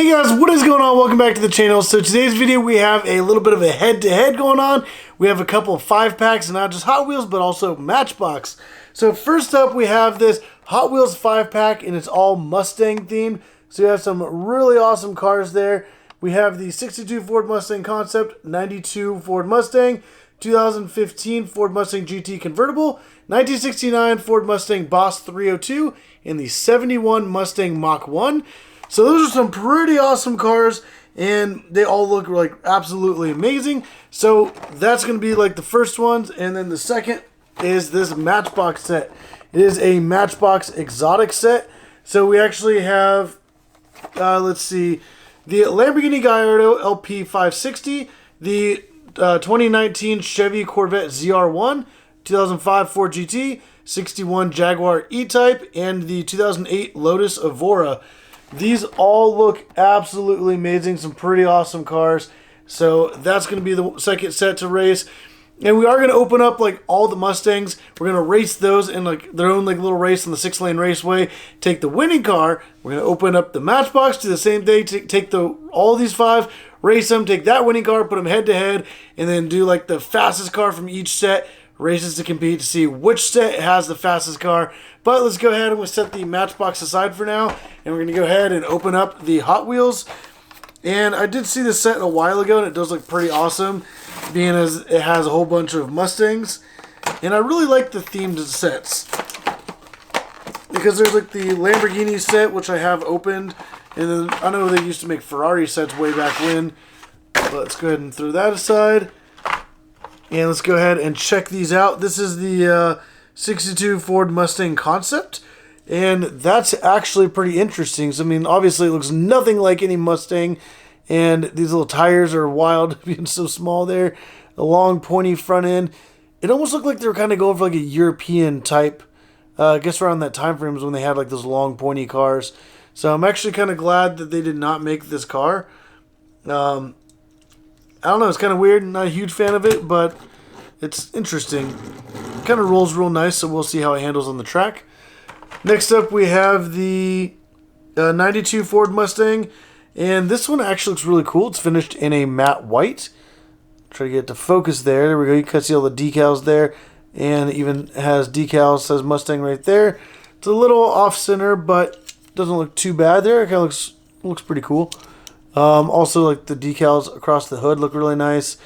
Hey guys, what is going on? Welcome back to the channel. So today's video we have a little bit of a head-to-head going on. We have a couple of 5-packs, and not just Hot Wheels, but also Matchbox. So first up we have this Hot Wheels 5-pack, and it's all Mustang themed. So you have some really awesome cars there. We have the 62 Ford Mustang Concept, 92 Ford Mustang, 2015 Ford Mustang GT Convertible, 1969 Ford Mustang Boss 302, and the 71 Mustang Mach 1. So those are some pretty awesome cars, and they all look like absolutely amazing. So that's going to be like the first ones, and then the second is this Matchbox set. It is a Matchbox exotic set. So we actually have, let's see, the Lamborghini Gallardo LP 560, the 2019 Chevy Corvette ZR1, 2005 Ford GT, 61 Jaguar E-Type, and the 2008 Lotus Evora. These all look absolutely amazing. Some pretty awesome cars. So that's going to be the second set to race. And we are going to open up like all the Mustangs. We're going to race those in like their own like little race on the 6-lane raceway. Take the winning car. We're going to open up the Matchbox, do the same thing. Take all these 5, race them, take that winning car, put them head to head, and then do like the fastest car from each set. Races to compete to see which set has the fastest car. But let's go ahead and we'll set the Matchbox aside for now, and we're going to go ahead and open up the Hot Wheels. And I did see this set a while ago, and it does look pretty awesome, being as it has a whole bunch of Mustangs. And I really like the themed sets, because there's like the Lamborghini set, which I have opened, and then I know they used to make Ferrari sets way back when. But let's go ahead and throw that aside. And let's go ahead and check these out. This is the 62 Ford Mustang Concept. And that's actually pretty interesting. So, I mean, obviously it looks nothing like any Mustang. And these little tires are wild, being so small there. A long, pointy front end. It almost looked like they were kind of going for like a European type. I guess around that time frame was when they had like those long, pointy cars. So I'm actually kind of glad that they did not make this car. I don't know, it's kind of weird. Not a huge fan of it, but it's interesting. It kind of rolls real nice, so we'll see how it handles on the track. Next up, we have the 92 Ford Mustang, and this one actually looks really cool. It's finished in a matte white. Try to get it to focus there. There we go. You can see all the decals there, and it even has decals, says Mustang right there. It's a little off-center, but doesn't look too bad there. It kind of looks pretty cool. Also, like the decals across the hood look really nice.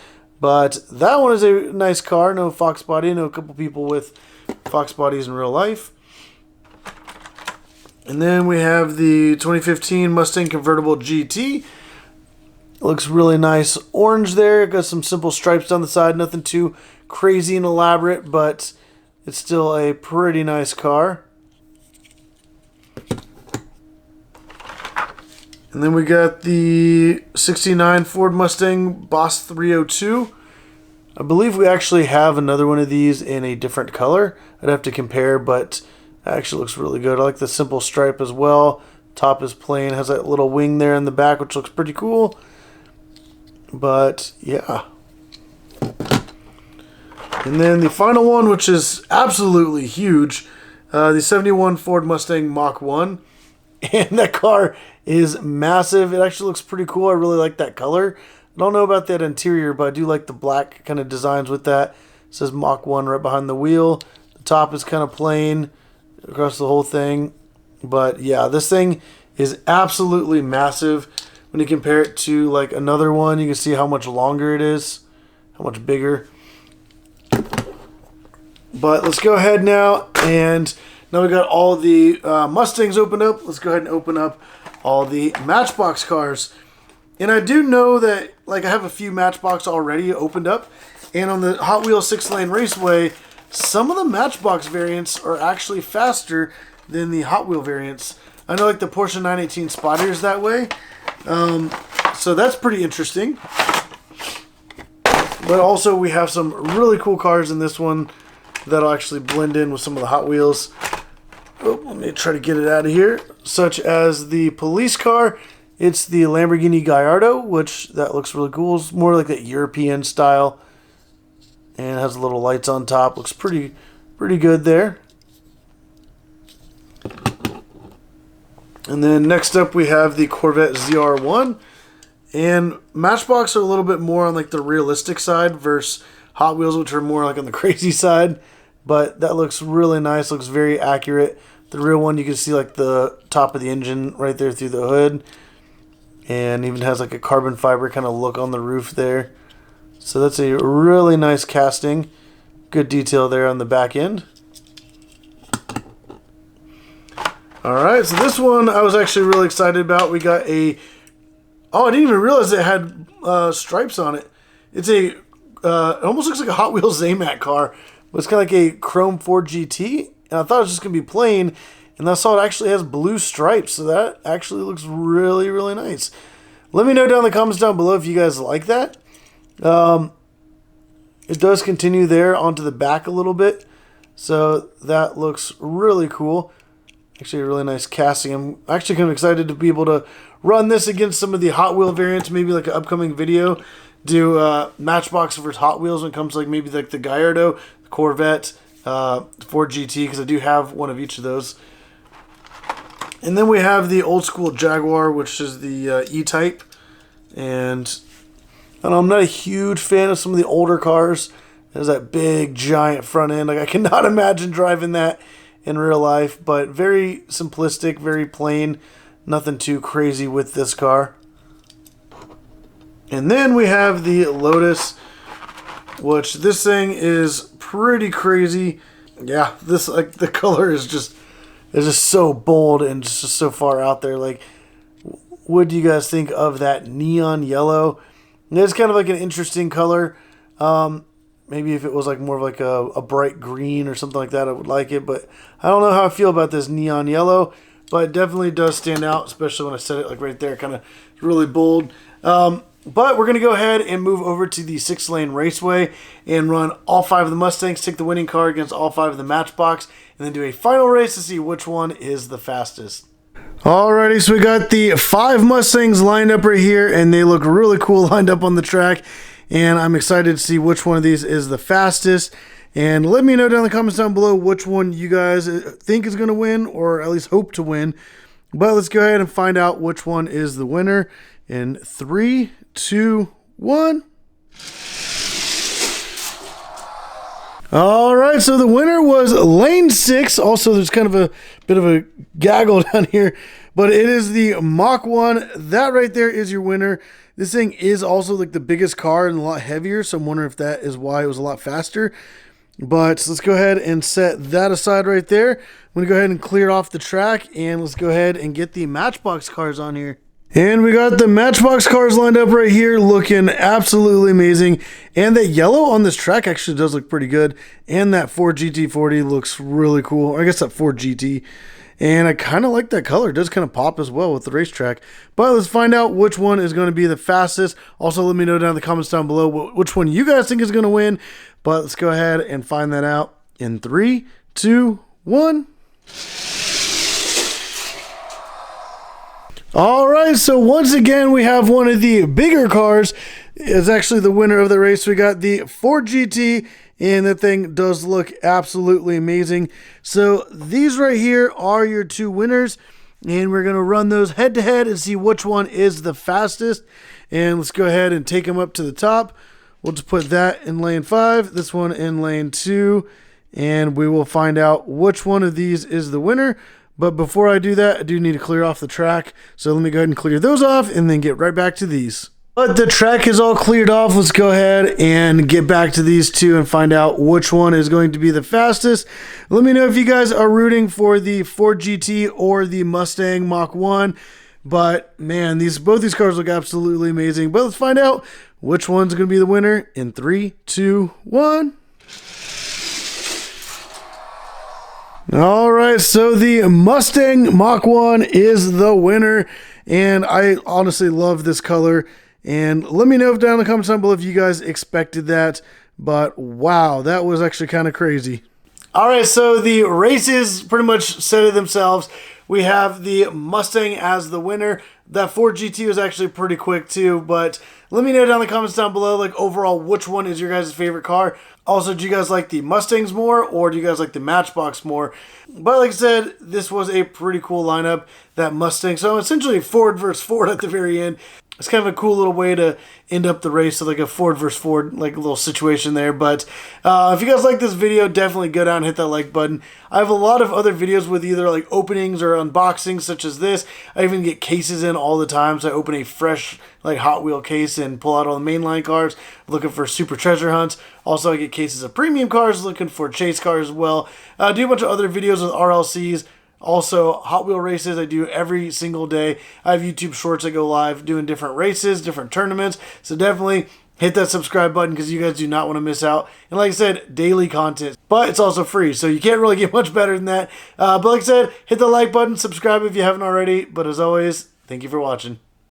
But that one is a nice car. No Fox body. I know a couple people with Fox bodies in real life. And then we have the 2015 Mustang Convertible GT. It looks really nice orange there. Got some simple stripes down the side. Nothing too crazy and elaborate, but it's still a pretty nice car. And then we got the 69 Ford Mustang Boss 302. I believe we actually have another one of these in a different color. I'd have to compare, but it actually looks really good. I like the simple stripe as well. Top is plain, has that little wing there in the back, which looks pretty cool. But, yeah. And then the final one, which is absolutely huge, the 71 Ford Mustang Mach 1. And that car is massive. It actually looks pretty cool. I really like that color. I don't know about that interior, but I do like the black kind of designs with that. It says Mach 1 right behind the wheel. The top is kind of plain across the whole thing. But yeah, this thing is absolutely massive. When you compare it to like another one, you can see how much longer it is, how much bigger. But let's go ahead now, and now we got all the Mustangs opened up. Let's go ahead and open up all the Matchbox cars. And I do know that like I have a few Matchbox already opened up. And on the Hot Wheels 6-lane raceway, some of the Matchbox variants are actually faster than the Hot Wheel variants. I know like the Porsche 918 Spyder is that way. So that's pretty interesting. But also we have some really cool cars in this one that'll actually blend in with some of the Hot Wheels. Oh, let me try to get it out of here. Such as the police car. It's the Lamborghini Gallardo, which that looks really cool. It's more like that European style. And it has little lights on top. Looks pretty good there. And then next up we have the Corvette ZR1. And Matchbox are a little bit more on like the realistic side versus Hot Wheels, which are more like on the crazy side. But that looks really nice, looks very accurate. The real one, you can see like the top of the engine right there through the hood. And even has like a carbon fiber kind of look on the roof there. So that's a really nice casting. Good detail there on the back end. Alright, so this one I was actually really excited about. We got a... Oh, I didn't even realize it had stripes on it. It's a... it almost looks like a Hot Wheels Zamac car. But it's kind of like a chrome Ford GT. And I thought it was just going to be plain. And I saw it actually has blue stripes. So that actually looks really, really nice. Let me know down in the comments down below if you guys like that. It does continue there onto the back a little bit. So that looks really cool. Actually a really nice casting. I'm actually kind of excited to be able to run this against some of the Hot Wheel variants. Maybe like an upcoming video. Do Matchbox versus Hot Wheels when it comes to like maybe like the Gallardo, the Corvette, Ford GT. Because I do have one of each of those. And then we have the old school Jaguar, which is the E-Type. And I don't know, I'm not a huge fan of some of the older cars. There's that big, giant front end. Like I cannot imagine driving that in real life. But very simplistic, very plain. Nothing too crazy with this car. And then we have the Lotus, which this thing is pretty crazy. Yeah, this like the color is just so bold and just so far out there. Like, what do you guys think of that neon yellow? It's kind of like an interesting color. Maybe if it was like more of like a bright green or something like that, I would like it. But I don't know how I feel about this neon yellow. But it definitely does stand out, especially when I set it like right there, kind of really bold. But we're going to go ahead and move over to the 6-lane raceway and run all 5 of the Mustangs, take the winning car against all 5 of the Matchbox, and then do a final race to see which one is the fastest. Alrighty, so we got the 5 Mustangs lined up right here, and they look really cool lined up on the track. And I'm excited to see which one of these is the fastest. And let me know down in the comments down below which one you guys think is going to win, or at least hope to win. But let's go ahead and find out which one is the winner in 3, 2, 1. All right, so the winner was lane 6. Also, there's kind of a bit of a gaggle down here, but it is the Mach 1. That right there is your winner. This thing is also like the biggest car and a lot heavier, so I'm wondering if that is why it was a lot faster. But let's go ahead and set that aside right there. I'm going to go ahead and clear off the track, and let's go ahead and get the Matchbox cars on here. And we got the Matchbox cars lined up right here, looking absolutely amazing. And that yellow on this track actually does look pretty good. And that Ford GT40 looks really cool. I guess that Ford GT. And I kind of like that color. It does kind of pop as well with the racetrack. But let's find out which one is going to be the fastest. Also, let me know down in the comments down below which one you guys think is going to win. But let's go ahead and find that out in 3, 2, 1. All right, so once again, we have one of the bigger cars. It's actually the winner of the race. We got the Ford GT, and that thing does look absolutely amazing. So these right here are your 2 winners, and we're going to run those head to head and see which one is the fastest. And let's go ahead and take them up to the top. We'll just put that in lane 5, this one in lane 2, and we will find out which one of these is the winner. But before I do that, I do need to clear off the track. So let me go ahead and clear those off and then get right back to these. But the track is all cleared off. Let's go ahead and get back to these 2 and find out which one is going to be the fastest. Let me know if you guys are rooting for the Ford GT or the Mustang Mach 1. But man, both these cars look absolutely amazing. But let's find out which one's going to be the winner in 3, 2, 1. All right, so the Mustang Mach 1 is the winner, and I honestly love this color. And let me know down in the comments down below if you guys expected that, but wow, that was actually kind of crazy. All right, so the races pretty much said it themselves. We have the Mustang as the winner. That Ford GT was actually pretty quick too, but let me know down in the comments down below, like overall, which one is your guys' favorite car? Also, do you guys like the Mustangs more, or do you guys like the Matchbox more? But like I said, this was a pretty cool lineup, that Mustang. So essentially Ford versus Ford at the very end. It's kind of a cool little way to end up the race, so like a Ford versus Ford, like a little situation there. But if you guys like this video, definitely go down and hit that like button. I have a lot of other videos with either like openings or unboxings such as this. I even get cases in all the time, so I open a fresh like Hot Wheel case and pull out all the mainline cars, looking for super treasure hunts. Also, I get cases of premium cars, looking for chase cars as well. I do a bunch of other videos with RLCs. Also, Hot Wheel races I do every single day. I have YouTube shorts that go live doing different races, different tournaments. So definitely hit that subscribe button because you guys do not want to miss out. And like I said, daily content. But it's also free, so you can't really get much better than that. But like I said, hit the like button, subscribe if you haven't already. But as always, thank you for watching.